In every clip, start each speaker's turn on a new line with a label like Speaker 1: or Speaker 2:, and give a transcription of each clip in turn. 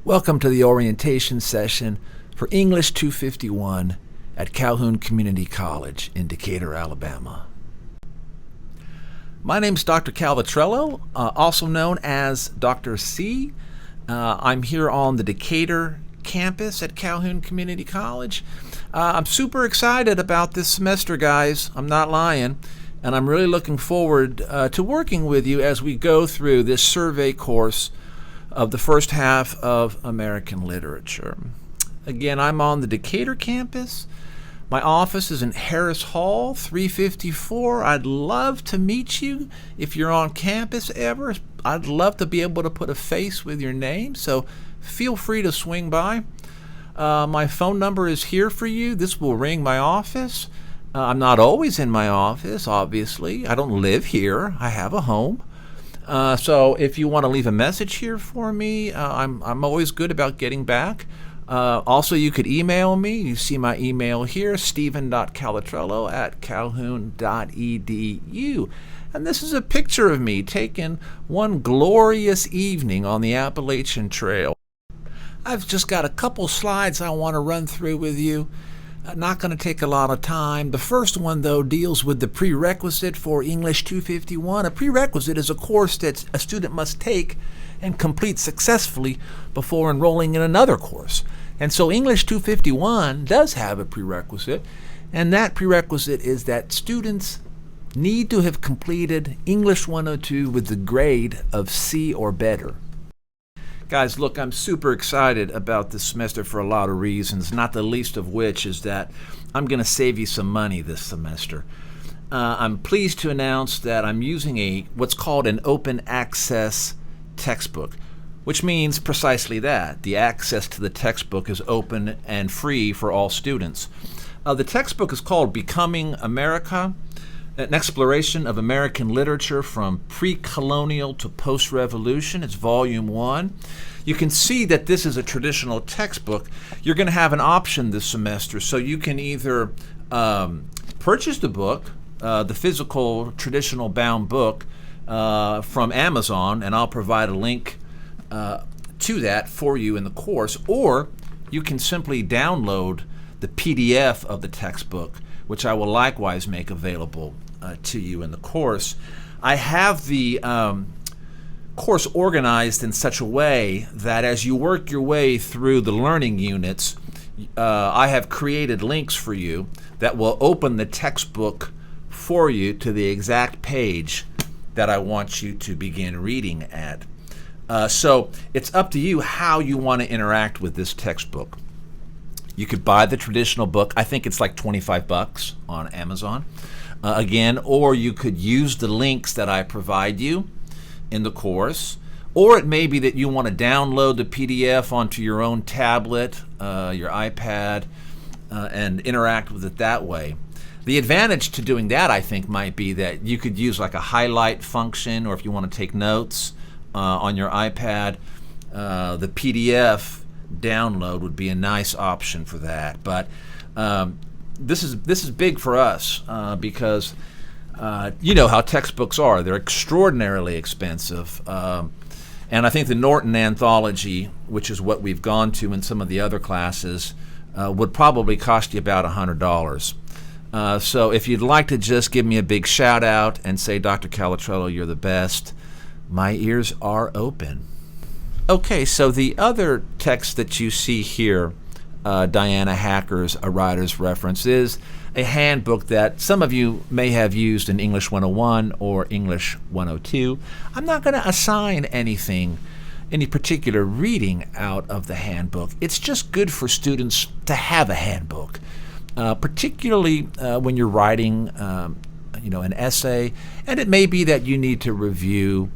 Speaker 1: Welcome to the orientation session for English 251 at Calhoun Community College in Decatur, Alabama. My name is Dr. Calatrello, also known as Dr. C. I'm here on the Decatur campus at Calhoun Community College. I'm super excited about this semester, guys. I'm not lying. And I'm really looking forward to working with you as we go through this survey course of the first half of American literature. Again, I'm on the Decatur campus. My office is in Harris Hall, 354. I'd love to meet you if you're on campus ever. I'd love to be able to put a face with your name, so feel free to swing by. My phone number is here for you. This will ring my office. I'm not always in my office, obviously. I don't live here. I have a home. So if you want to leave a message here for me, I'm always good about getting back. Also, you could email me. You see my email here, stephen.calatrello@calhoun.edu. And this is a picture of me taken one glorious evening on the Appalachian Trail. I've just got a couple slides I want to run through with you. Not going to take a lot of time. The first one, though, deals with the prerequisite for English 251. A prerequisite is a course that a student must take and complete successfully before enrolling in another course. And so English 251 does have a prerequisite, and that prerequisite is that students need to have completed English 102 with the grade of C or better. Guys, look, I'm super excited about this semester for a lot of reasons, not the least of which is that I'm going to save you some money this semester. I'm pleased to announce that I'm using what's called an open access textbook, which means precisely that. The access to the textbook is open and free for all students. The textbook is called Becoming America, an exploration of American literature from pre-colonial to post-revolution. It's volume 1. You can see that this is a traditional textbook. You're going to have an option this semester, so you can either purchase the book, the physical traditional bound book from Amazon, and I'll provide a link to that for you in the course, or you can simply download the PDF of the textbook, which I will likewise make available to you in the course. I have the course organized in such a way that as you work your way through the learning units, I have created links for you that will open the textbook for you to the exact page that I want you to begin reading at. So it's up to you how you want to interact with this textbook. You could buy the traditional book. I think it's like $25 on Amazon. Again, or you could use the links that I provide you in the course, or it may be that you want to download the PDF onto your own tablet, your iPad, and interact with it that way. The advantage to doing that, I think, might be that you could use like a highlight function, or if you want to take notes on your iPad, the PDF download would be a nice option for that. But this is big for us because you know how textbooks are. They're extraordinarily expensive. And I think the Norton Anthology, which is what we've gone to in some of the other classes, would probably cost you about $100. So if you'd like to just give me a big shout out and say, Dr. Calatrello, you're the best, my ears are open. Okay, so the other text that you see here, Diana Hacker's A Writer's Reference, is a handbook that some of you may have used in English 101 or English 102. I'm not going to assign any particular reading out of the handbook. It's just good for students to have a handbook, particularly when you're writing an essay, and it may be that you need to review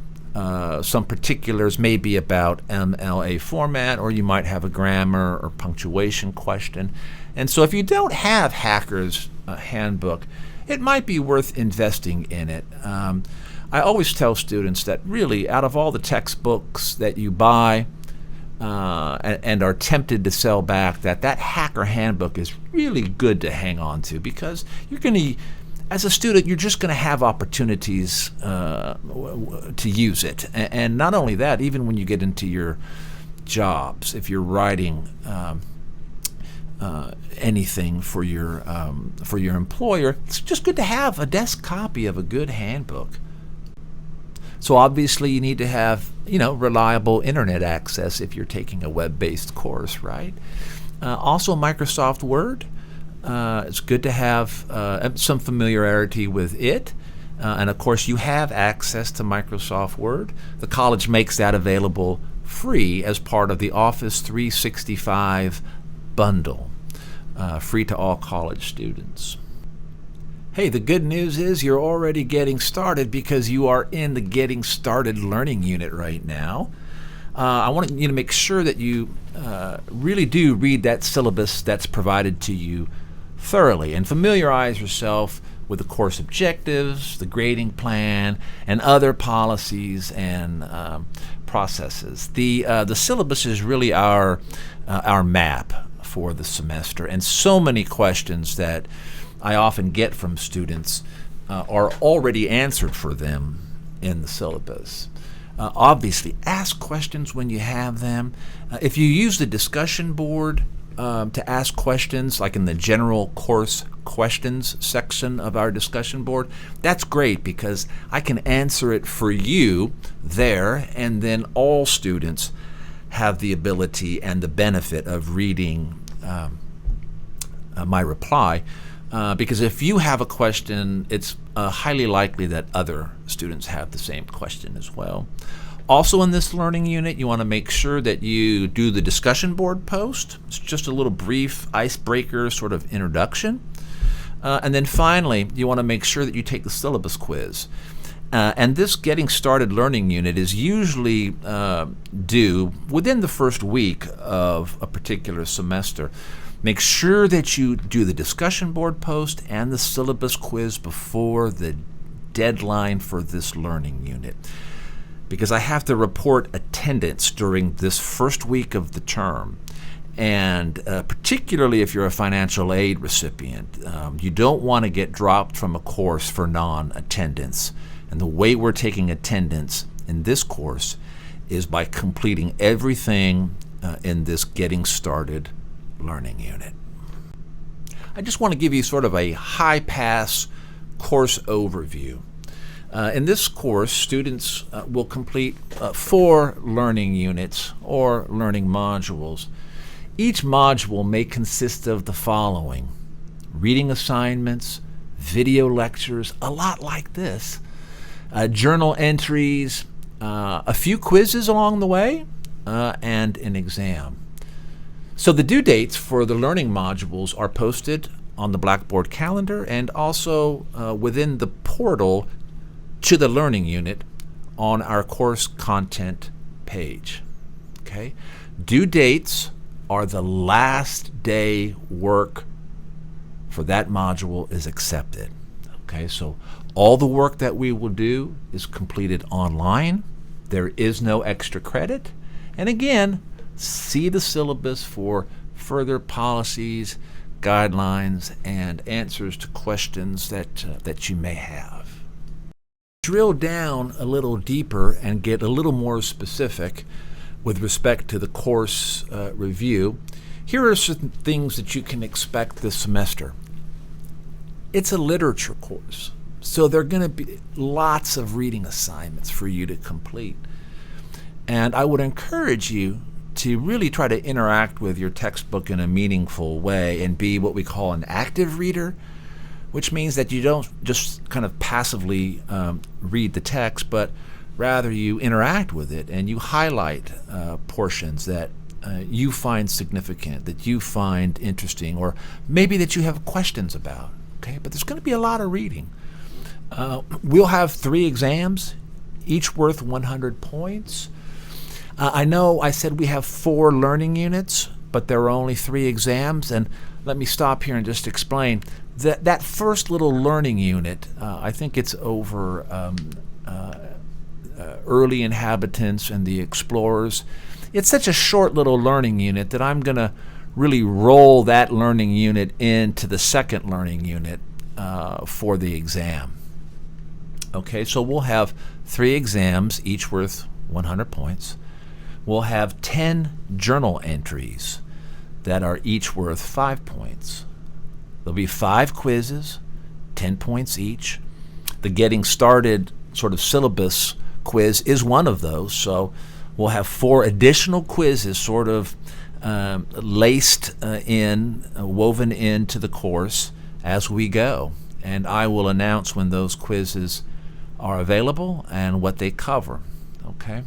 Speaker 1: some particulars, maybe about MLA format, or you might have a grammar or punctuation question. And so if you don't have Hacker's handbook, it might be worth investing in it. I always tell students that really out of all the textbooks that you buy and are tempted to sell back, that Hacker handbook is really good to hang on to, because you're going to, as a student, you're just going to have opportunities to use it. And not only that, even when you get into your jobs, if you're writing anything for your employer, it's just good to have a desk copy of a good handbook. So obviously you need to have, reliable internet access if you're taking a web-based course, right? Also Microsoft Word. It's good to have some familiarity with it. And of course you have access to Microsoft Word. The college makes that available free as part of the Office 365 bundle, free to all college students. Hey, the good news is you're already getting started because you are in the Getting Started Learning Unit right now. I want you to make sure that you really do read that syllabus that's provided to you thoroughly and familiarize yourself with the course objectives, the grading plan, and other policies and processes. The syllabus is really our map for the semester, and so many questions that I often get from students are already answered for them in the syllabus. Obviously, ask questions when you have them. If you use the discussion board to ask questions, like in the general course questions section of our discussion board, that's great because I can answer it for you there, and then all students have the ability and the benefit of reading my reply. Because if you have a question, it's highly likely that other students have the same question as well. Also in this learning unit, you want to make sure that you do the discussion board post. It's just a little brief icebreaker sort of introduction. And then finally, you want to make sure that you take the syllabus quiz. And this Getting Started Learning Unit is usually due within the first week of a particular semester. Make sure that you do the discussion board post and the syllabus quiz before the deadline for this learning unit, because I have to report attendance during this first week of the term. And particularly if you're a financial aid recipient, you don't want to get dropped from a course for non-attendance. And the way we're taking attendance in this course is by completing everything in this Getting Started Learning Unit. I just want to give you sort of a high-pass course overview. In this course, students will complete 4 learning units or learning modules. Each module may consist of the following: reading assignments, video lectures, a lot like this, journal entries, a few quizzes along the way, and an exam. So the due dates for the learning modules are posted on the Blackboard calendar and also within the portal to the learning unit on our course content page. Okay? Due dates are the last day work for that module is accepted. Okay? So all the work that we will do is completed online. There is no extra credit. And again, see the syllabus for further policies, guidelines, and answers to questions that you may have. Drill down a little deeper and get a little more specific with respect to the course review. Here are some things that you can expect this semester. It's a literature course, so there are going to be lots of reading assignments for you to complete. And I would encourage you to really try to interact with your textbook in a meaningful way and be what we call an active reader, which means that you don't just kind of passively read the text, but rather you interact with it and you highlight portions that you find significant, that you find interesting, or maybe that you have questions about. Okay, but there's going to be a lot of reading. We'll have 3 exams, each worth 100 points. I know I said we have 4 learning units, but there are only 3 exams, and let me stop here and just explain. That first little learning unit, I think it's over early inhabitants and the explorers. It's such a short little learning unit that I'm going to really roll that learning unit into the second learning unit for the exam. Okay, so we'll have 3 exams, each worth 100 points. we'll have 10 journal entries that are each worth 5 points. There'll be 5 quizzes, 10 points each. The getting started sort of syllabus quiz is one of those, so we'll have 4 additional quizzes sort of woven into the course as we go. And I will announce when those quizzes are available and what they cover. Okay.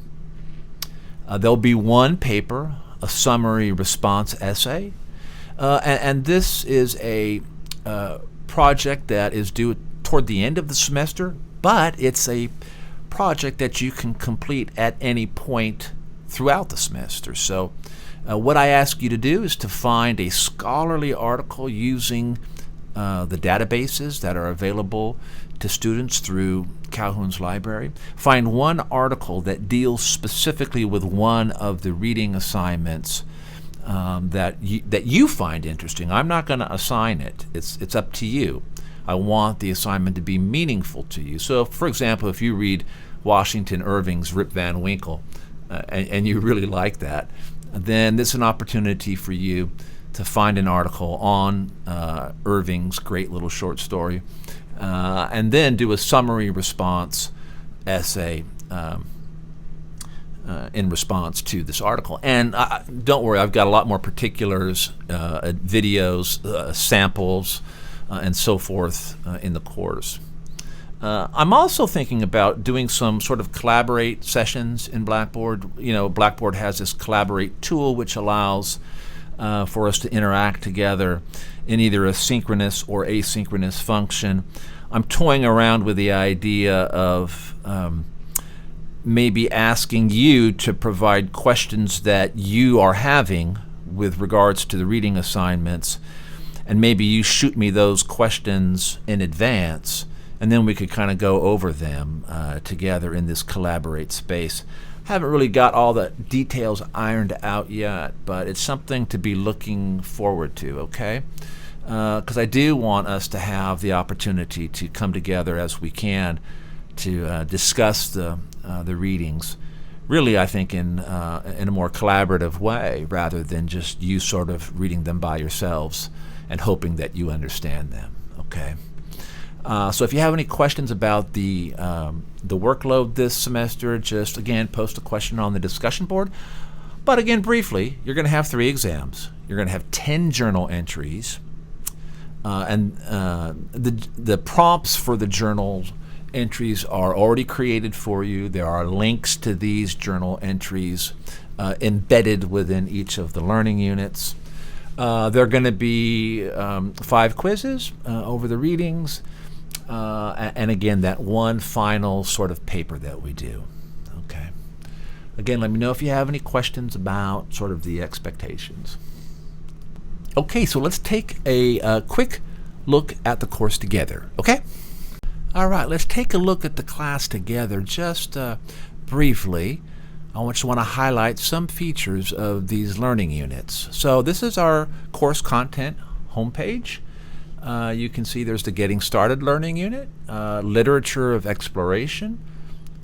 Speaker 1: There'll be 1 paper, a summary response essay, and this is a project that is due toward the end of the semester, but it's a project that you can complete at any point throughout the semester. So what I ask you to do is to find a scholarly article using the databases that are available to students through Calhoun's library. Find one article that deals specifically with one of the reading assignments that you find interesting. I'm not going to assign it. It's up to you. I want the assignment to be meaningful to you. So, for example, if you read Washington Irving's Rip Van Winkle and you really like that, then this is an opportunity for you to find an article on Irving's great little short story and then do a summary response essay in response to this article. And don't worry, I've got a lot more particulars, videos, samples, and so forth in the course. I'm also thinking about doing some sort of collaborate sessions in Blackboard. You know, Blackboard has this collaborate tool which allows for us to interact together in either a synchronous or asynchronous function. I'm toying around with the idea of maybe asking you to provide questions that you are having with regards to the reading assignments, and maybe you shoot me those questions in advance, and then we could kind of go over them together in this collaborate space. Haven't really got all the details ironed out yet, but it's something to be looking forward to, okay? Because I do want us to have the opportunity to come together as we can to discuss the readings, really, I think, in a more collaborative way, rather than just you sort of reading them by yourselves and hoping that you understand them, okay? So if you have any questions about the workload this semester, just, again, post a question on the discussion board. But again, briefly, you're going to have 3 exams. You're going to have 10 journal entries. And the prompts for the journal entries are already created for you. There are links to these journal entries embedded within each of the learning units. There are going to be 5 quizzes over the readings. And again, that one final sort of paper that we do. Okay. Again, let me know if you have any questions about sort of the expectations. Okay, so let's take a quick look at the course together, okay? All right, let's take a look at the class together just briefly. I just want to highlight some features of these learning units. So this is our course content homepage. You can see there's the Getting Started learning unit, Literature of Exploration,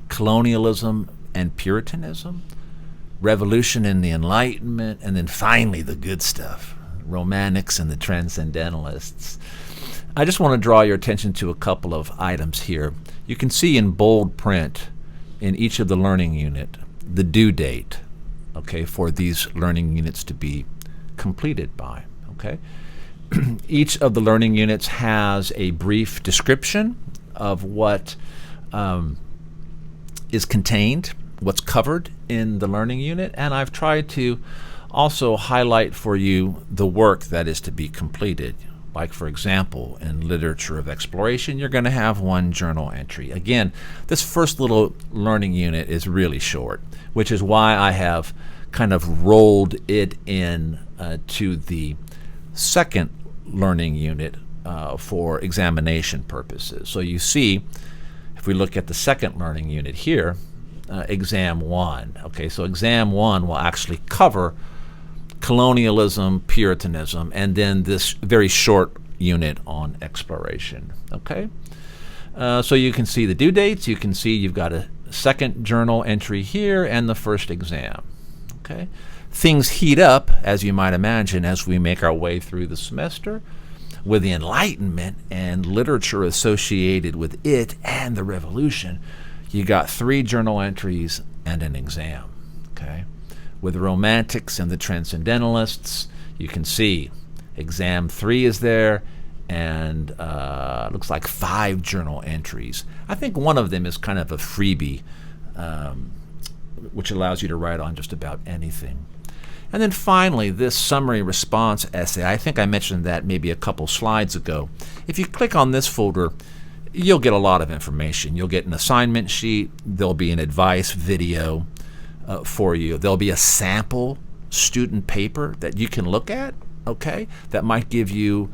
Speaker 1: Colonialism and Puritanism, Revolution and the Enlightenment, and then finally the good stuff, Romantics and the Transcendentalists. I just want to draw your attention to a couple of items here. You can see in bold print in each of the learning unit the due date, okay, for these learning units to be completed by, okay? Each of the learning units has a brief description of what is contained, what's covered in the learning unit, and I've tried to also highlight for you the work that is to be completed. Like, for example, in Literature of Exploration, you're going to have 1 journal entry. Again, this first little learning unit is really short, which is why I have kind of rolled it in to the second learning unit for examination purposes. So you see, if we look at the second learning unit here, Exam 1. Okay, so Exam 1 will actually cover colonialism, Puritanism, and then this very short unit on exploration. Okay, so you can see the due dates. You can see you've got a second journal entry here and the first exam. Okay, things heat up, as you might imagine, as we make our way through the semester, with the Enlightenment and literature associated with it and the Revolution. You got 3 journal entries and an exam. Okay, with the Romantics and the Transcendentalists, you can see exam 3 is there, and looks like 5 journal entries. I think one of them is kind of a freebie, which allows you to write on just about anything. And then finally, this summary response essay, I think I mentioned that maybe a couple slides ago. If you click on this folder, you'll get a lot of information. You'll get an assignment sheet. There'll be an advice video for you. There'll be a sample student paper that you can look at, okay, that might give you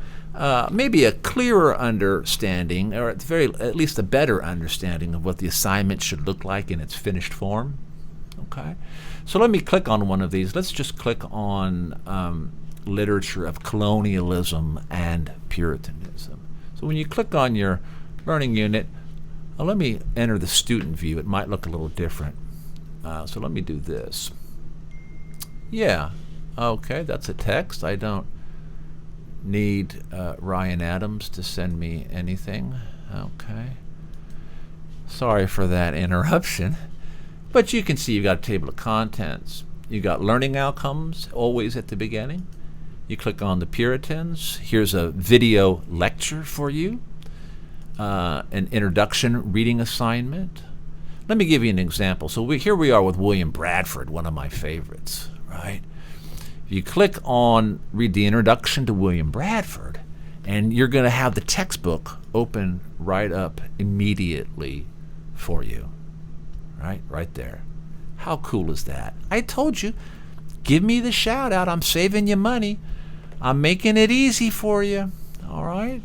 Speaker 1: maybe a clearer understanding, or at least a better understanding of what the assignment should look like in its finished form. Okay, so let me click on one of these. Let's just click on literature of colonialism and Puritanism. So when you click on your learning unit, let me enter the student view. It might look a little different. So let me do this. Yeah, okay, that's a text. I don't need Ryan Adams to send me anything. Okay. Sorry for that interruption. But you can see you've got a table of contents. You've got learning outcomes always at the beginning. You click on the Puritans. Here's a video lecture for you, an introduction reading assignment. Let me give you an example. So here we are with William Bradford, one of my favorites, right? You click on read the introduction to William Bradford, and you're going to have the textbook open right up immediately for you. Right there. How cool is that? I told you, give me the shout out. I'm saving you money. I'm making it easy for you. All right?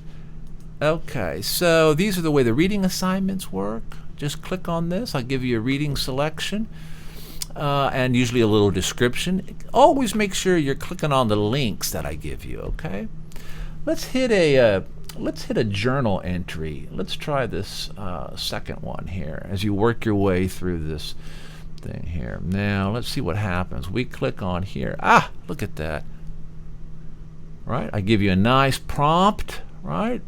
Speaker 1: Okay, so these are the way the reading assignments work. Just click on this. I'll give you a reading selection and usually a little description. Always make sure you're clicking on the links that I give you, okay? Let's hit a journal entry. Let's try this second one here as you work your way through this thing here. Now, let's see what happens. We click on here. Look at that. Right? I give you a nice prompt, right?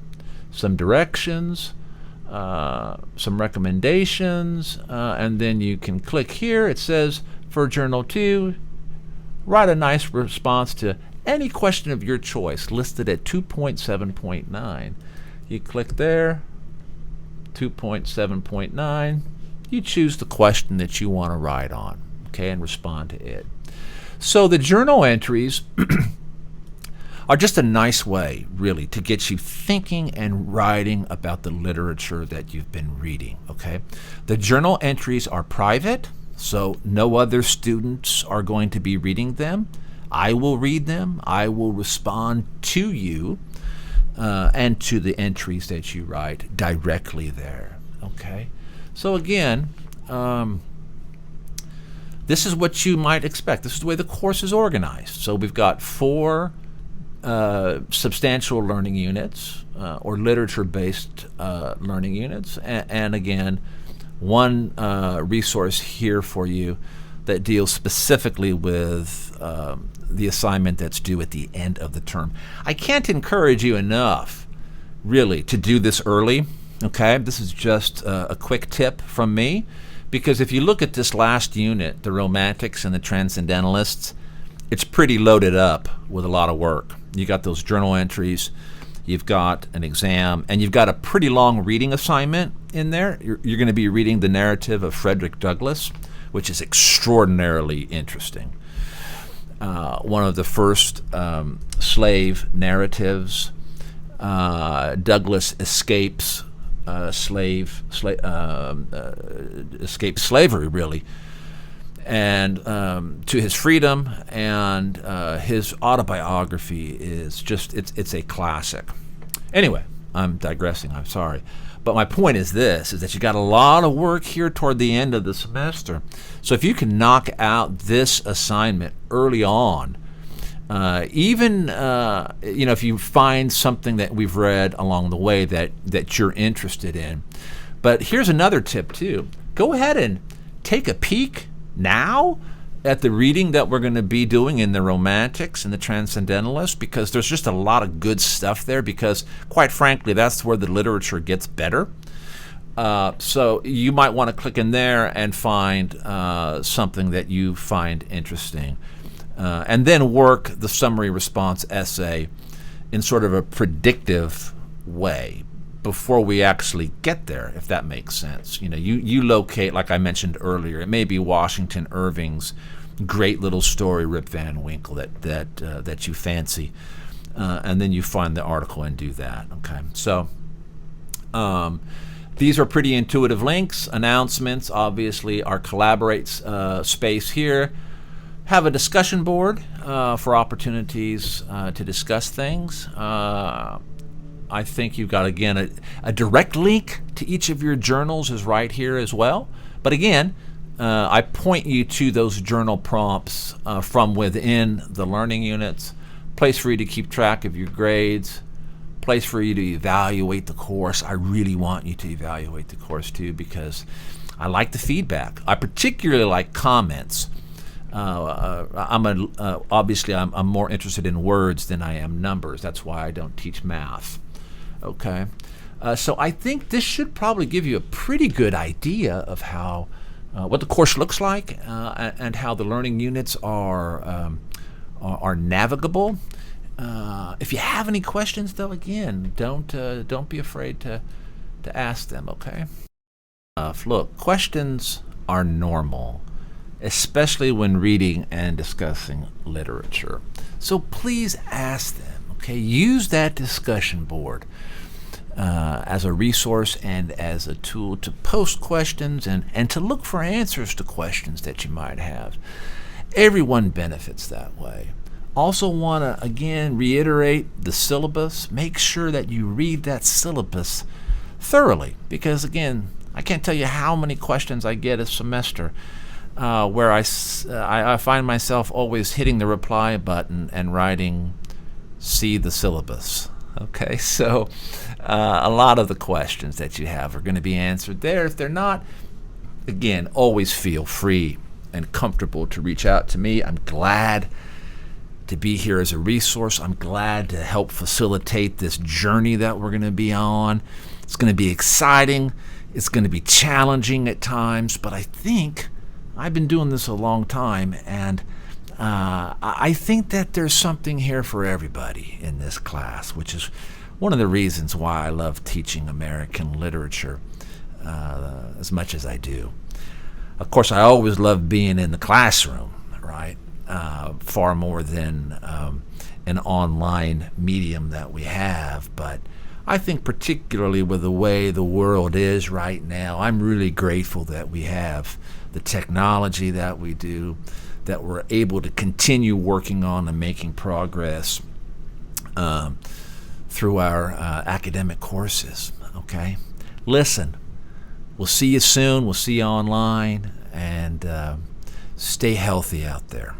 Speaker 1: Some directions, some recommendations, and then you can click here. It says for Journal 2, write a nice response to any question of your choice listed at 2.7.9. You click there, 2.7.9. You choose the question that you want to write on, okay, and respond to it. So the journal entries are just a nice way, really, to get you thinking and writing about the literature that you've been reading, okay? The journal entries are private, so no other students are going to be reading them. I will read them. I will respond to you and to the entries that you write directly there, okay? So again, this is what you might expect. This is the way the course is organized. So we've got 4 substantial learning units or literature-based learning units, and again, one resource here for you that deals specifically with the assignment that's due at the end of the term. I can't encourage you enough, really, to do this early, okay? This is just a quick tip from me, because if you look at this last unit, the Romantics and the Transcendentalists, it's pretty loaded up with a lot of work. You got those journal entries, you've got an exam, and you've got a pretty long reading assignment in there. You're going to be reading the narrative of Frederick Douglass, which is extraordinarily interesting. One of the first slave narratives. Douglass escapes escapes slavery, really, and to his freedom, and his autobiography is just, it's a classic. Anyway, I'm digressing, I'm sorry. But my point is this, is that you got a lot of work here toward the end of the semester. So if you can knock out this assignment early on, even if you find something that we've read along the way that you're interested in. But here's another tip too. Go ahead and take a peek now at the reading that we're going to be doing in the Romantics and the Transcendentalists, because there's just a lot of good stuff there, because quite frankly, that's where the literature gets better. So you might want to click in there and find something that you find interesting. And then work the summary response essay in sort of a predictive way before we actually get there, if that makes sense. You locate, like I mentioned earlier, it may be Washington Irving's great little story, Rip Van Winkle, that you fancy, and then you find the article and do that. Okay, so these are pretty intuitive links. Announcements, obviously, our collaborate space here. Have a discussion board for opportunities to discuss things. I think you've got, again, a direct link to each of your journals is right here as well. But again, I point you to those journal prompts from within the learning units, place for you to keep track of your grades, place for you to evaluate the course. I really want you to evaluate the course too, because I like the feedback. I particularly like comments. Obviously I'm more interested in words than I am numbers. That's why I don't teach math. Okay, so I think this should probably give you a pretty good idea of how what the course looks like and how the learning units are navigable. If you have any questions, though, again, don't be afraid to ask them. Okay. Look, questions are normal, especially when reading and discussing literature. So please ask them. Okay, use that discussion board as a resource and as a tool to post questions and to look for answers to questions that you might have. Everyone benefits that way. Also want to, again, reiterate the syllabus. Make sure that you read that syllabus thoroughly, because, again, I can't tell you how many questions I get a semester where I find myself always hitting the reply button and writing, see the syllabus. Okay, so a lot of the questions that you have are going to be answered there. If they're not, again, always feel free and comfortable to reach out to me. I'm glad to be here as a resource. I'm glad to help facilitate this journey that we're going to be on. It's going to be exciting. It's going to be challenging at times, but I think I've been doing this a long time, and I think that there's something here for everybody in this class, which is one of the reasons why I love teaching American literature as much as I do. Of course, I always love being in the classroom, right? Far more than an online medium that we have. But I think particularly with the way the world is right now, I'm really grateful that we have the technology that we do, that we're able to continue working on and making progress through our academic courses. Okay? Listen, we'll see you soon. We'll see you online, and stay healthy out there.